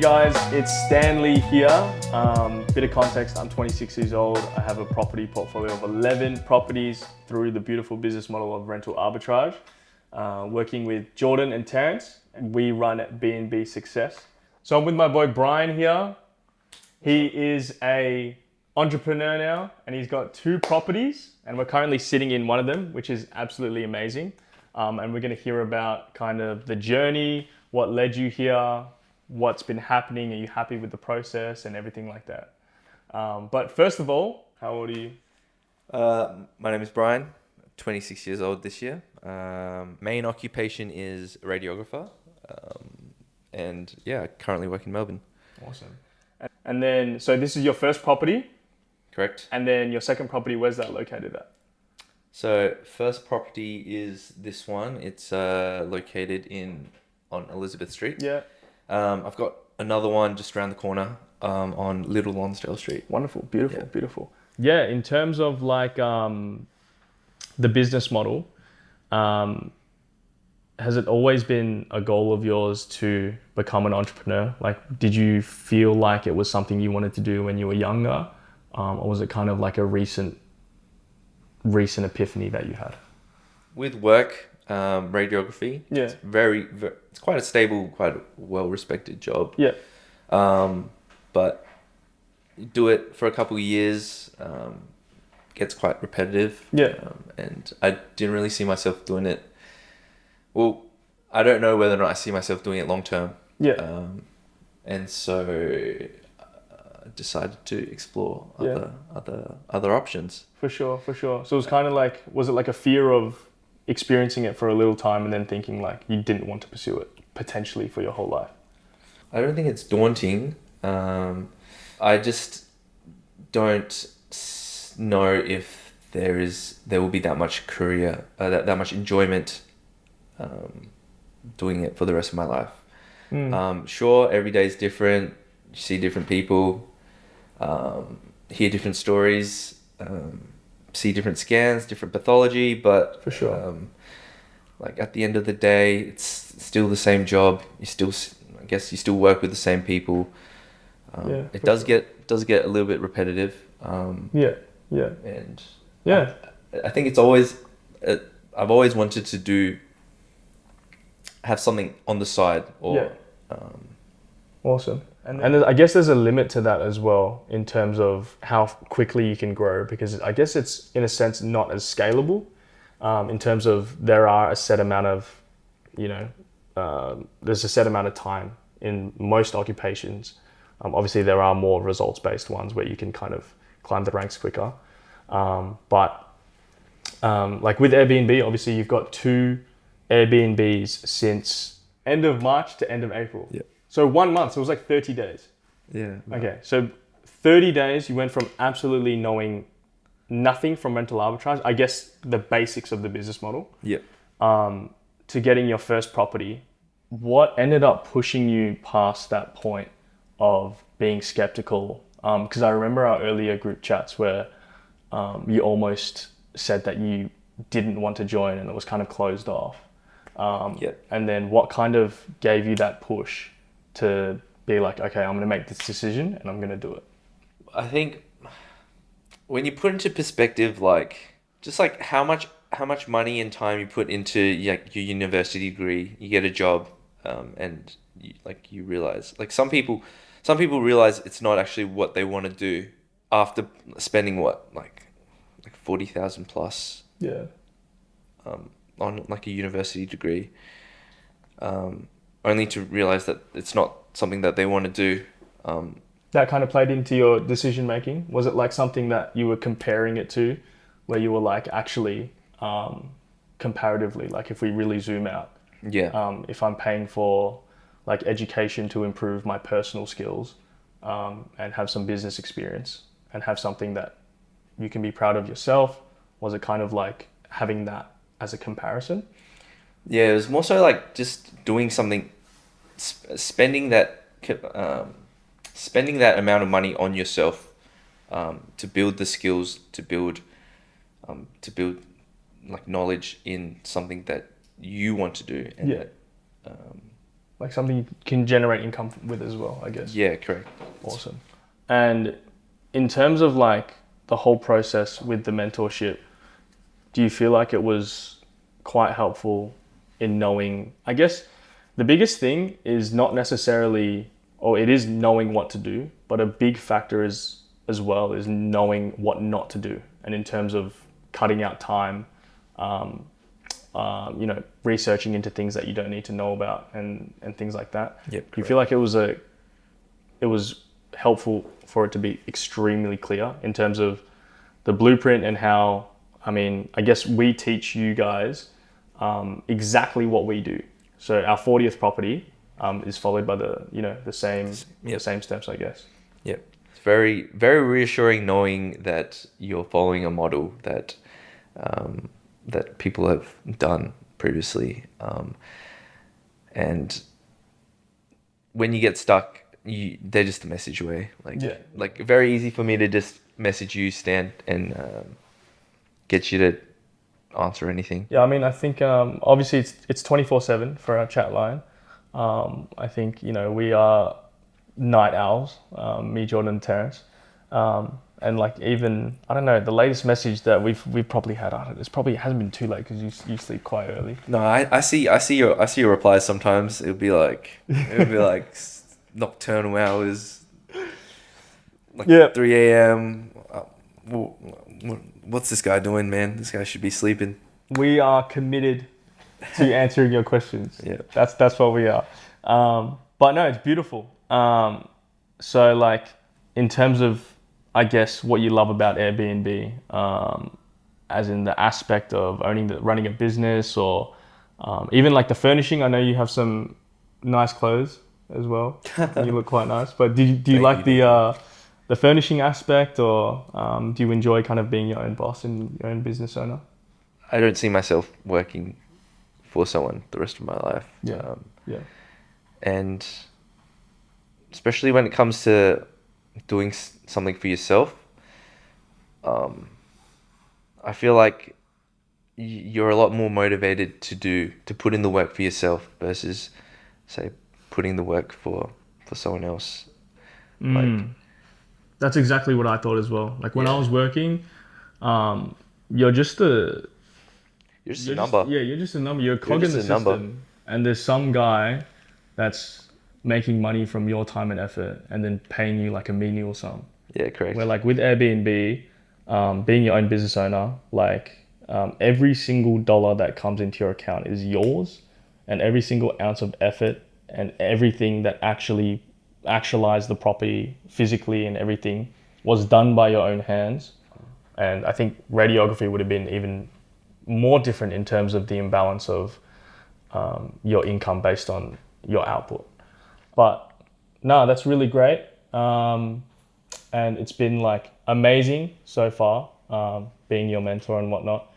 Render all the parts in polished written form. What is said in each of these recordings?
guys, it's Stanley here. Bit of context, I'm 26 years old. I have a property portfolio of 11 properties through the beautiful business model of rental arbitrage. Working with Jordan and Terrence, and we run B&B Success. So I'm with my boy Bryan here. He is a entrepreneur now, and he's got 2 properties, and we're currently sitting in one of them, which is absolutely amazing. And we're going to hear about kind of the journey, what led you here, what's been happening, are you happy with the process, and everything like that. But first of all, how old are you? My name is Bryan, 26 years old this year. Main occupation is radiographer. And yeah, I currently work in Melbourne. Awesome. And then, so this is your first property? Correct. And then your second property, where's that located at? So first property is this one. It's located on Elizabeth Street. Yeah. I've got another one just around the corner on Little Lonsdale Street. Wonderful, beautiful, beautiful. Yeah, in terms of like the business model, has it always been a goal of yours to become an entrepreneur? Like, did you feel like it was something you wanted to do when you were younger? Or was it kind of like a recent epiphany that you had? With work, radiography, yeah, it's it's quite a stable, quite a well-respected job. Yeah. But you do it for a couple of years, gets quite repetitive. Yeah. And I didn't really see myself doing it. Well, I don't know whether or not I see myself doing it long term. Yeah. And so I decided to explore other options. For sure. So it was kind of like, was it like a fear of experiencing it for a little time and then thinking like you didn't want to pursue it potentially for your whole life? I don't think it's daunting. I just don't know if there will be that much career, that much enjoyment doing it for the rest of my life. Sure, every day is different. You see different people, hear different stories, see different scans, different pathology, but for sure, like at the end of the day, it's still the same job. I guess you still work with the same people. It does get a little bit repetitive. And I think it's always I've always wanted to have something on the side or. Awesome. And I guess there's a limit to that as well in terms of how quickly you can grow, because I guess it's in a sense not as scalable in terms of there are a set amount of, there's a set amount of time in most occupations. Obviously there are more results based ones where you can kind of climb the ranks quicker. But like with Airbnb, obviously you've got 2 Airbnbs since end of March to end of April. Yeah. So 1 month, so it was like 30 days. Yeah. Okay, so 30 days, you went from absolutely knowing nothing from rental arbitrage, I guess the basics of the business model, to getting your first property. What ended up pushing you past that point of being skeptical? Because I remember our earlier group chats where you almost said that you didn't want to join and it was kind of closed off. And then what kind of gave you that push to be like, okay, I'm going to make this decision and I'm going to do it? I think when you put into perspective, like just like how much money and time you put into your university degree, you get a job, and you realize, like some people realize it's not actually what they want to do after spending like 40,000 plus. Yeah. On like a university degree, only to realize that it's not something that they want to do. That kind of played into your decision making? Was it like something that you were comparing it to, where you were like, actually, comparatively, like if we really zoom out, if I'm paying for like education to improve my personal skills, and have some business experience and have something that you can be proud of yourself, was it kind of like having that as a comparison? Yeah, it was more so like just doing something, spending that amount of money on yourself, to build the skills, to build like knowledge in something that you want to do, and like something you can generate income with as well, I guess. Yeah, correct. Awesome. And in terms of like the whole process with the mentorship, do you feel like it was quite helpful in knowing, I guess the biggest thing is not necessarily, or it is knowing what to do, but a big factor is as well is knowing what not to do. And in terms of cutting out time, researching into things that you don't need to know about and things like that. Yep, Do you feel like it was helpful for it to be extremely clear in terms of the blueprint and how, I guess we teach you guys exactly what we do. So our 40th property is followed by the same steps, I guess. Yep. It's very, very reassuring knowing that you're following a model that that people have done previously. And when you get stuck, they're just a message away. Like very easy for me to just message you, Stan, and get you to answer anything. Yeah, I think obviously it's 24/7 for our chat line. I think we are night owls, me, Jordan, and Terrence. And like even I don't know, the latest message that we've probably had, it hasn't been too late because you sleep quite early. No, I see your replies sometimes. It'll be like nocturnal hours, like 3 a.m. What's this guy doing, man? This guy should be sleeping. We are committed to answering your questions. Yeah, that's what we are. But no, it's beautiful. So like in terms of, I guess, what you love about Airbnb, as in the aspect of running a business, or even like the furnishing. I know you have some nice clothes as well. You look quite nice. But do you like the furnishing aspect, or do you enjoy kind of being your own boss and your own business owner? I don't see myself working for someone the rest of my life. Yeah. And especially when it comes to doing something for yourself, I feel like you're a lot more motivated to put in the work for yourself versus, say, putting the work for someone else. That's exactly what I thought as well. Like when I was working, you're just a number. You're just a number. You're a cog in the system. Number. And there's some guy that's making money from your time and effort and then paying you like a menial sum. Yeah, correct. Where like with Airbnb, being your own business owner, like every single dollar that comes into your account is yours, and every single ounce of effort and everything that actualized the property physically and everything was done by your own hands. And I think radiography would have been even more different in terms of the imbalance of your income based on your output. But no, that's really great. And it's been like amazing so far, being your mentor and whatnot.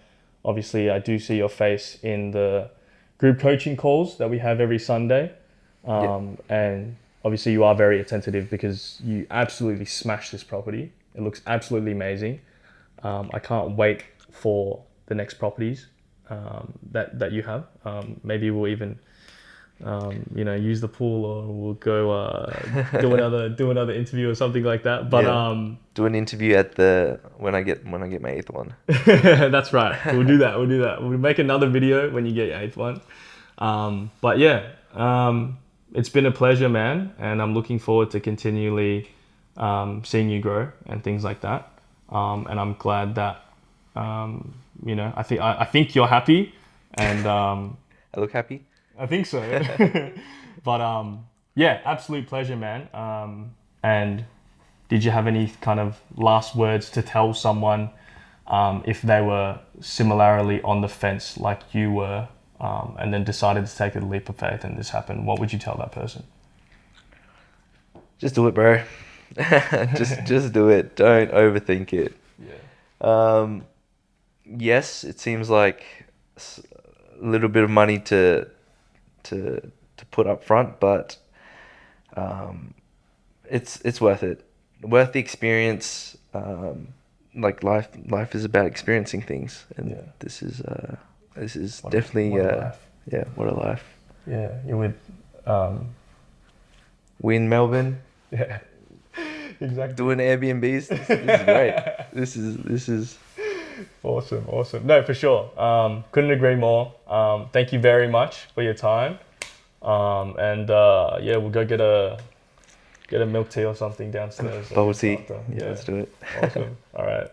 Obviously, I do see your face in the group coaching calls that we have every Sunday. And obviously you are very attentive because you absolutely smashed this property. It looks absolutely amazing. I can't wait for the next properties that you have. Maybe we'll even use the pool, or we'll go do another interview or something like that. But do an interview when I get my 8th one. That's right. We'll do that. We'll make another video when you get your 8th one. But yeah, it's been a pleasure, man, and I'm looking forward to continually seeing you grow and things like that. And I'm glad that I think you're happy, and I look happy. I think so. But yeah, absolute pleasure, man. And did you have any kind of last words to tell someone if they were similarly on the fence like you were, and then decided to take a leap of faith and this happened? What would you tell that person? Just do it, bro. just do it. Don't overthink it. Yeah. Yes, it seems like a little bit of money to put up front, but it's worth it. Worth the experience. Like life is about experiencing things, and this is definitely what a life. what a life. Yeah, you're with We in Melbourne Yeah, exactly. doing Airbnbs. This is great. This is Awesome. No, for sure. Couldn't agree more. Thank you very much for your time. And yeah, we'll go get a milk tea or something downstairs. bubble tea. After. Yeah, let's do it. Awesome. All right.